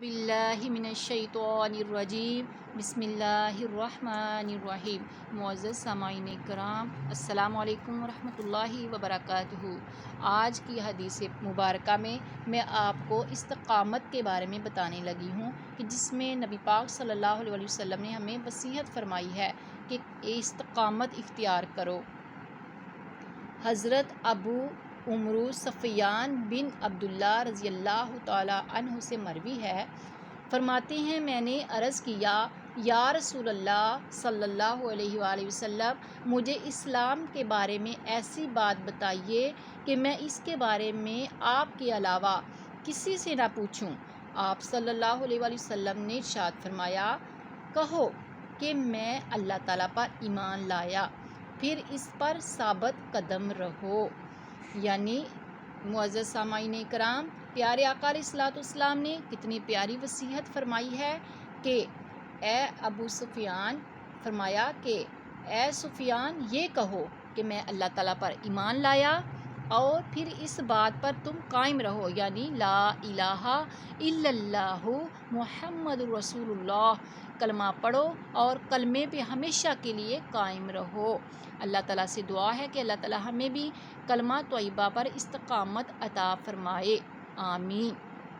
باللہ من الشیطان الرجیم بسم اللہ الرحمن الرحیم۔ معزز سامعین کرام، السلام علیکم ورحمۃ اللہ وبرکاتہ۔ آج کی حدیث مبارکہ میں آپ کو استقامت کے بارے میں بتانے لگی ہوں کہ جس میں نبی پاک صلی اللہ علیہ وسلم نے ہمیں وصیت فرمائی ہے کہ استقامت اختیار کرو۔ حضرت ابو عمرو سفیان بن عبداللہ رضی اللہ تعالیٰ عنہ سے مروی ہے، فرماتے ہیں میں نے عرض کیا یا رسول اللہ صلی اللہ علیہ وآلہ وسلم، مجھے اسلام کے بارے میں ایسی بات بتائیے کہ میں اس کے بارے میں آپ کے علاوہ کسی سے نہ پوچھوں۔ آپ صلی اللہ علیہ وآلہ وسلم نے ارشاد فرمایا، کہو کہ میں اللہ تعالیٰ پر ایمان لایا، پھر اس پر ثابت قدم رہو۔ یعنی معزز سامعین کرام، پیارے آقا علیہ الصلوۃ والسلام نے کتنی پیاری وصیت فرمائی ہے کہ اے ابو سفیان، فرمایا کہ اے سفیان یہ کہو کہ میں اللہ تعالیٰ پر ایمان لایا اور پھر اس بات پر تم قائم رہو، یعنی لا الہ الا اللہ محمد رسول اللہ، کلمہ پڑھو اور کلمے پہ ہمیشہ کے لیے قائم رہو۔ اللہ تعالیٰ سے دعا ہے کہ اللہ تعالیٰ ہمیں بھی کلمہ طیبہ پر استقامت عطا فرمائے، آمین۔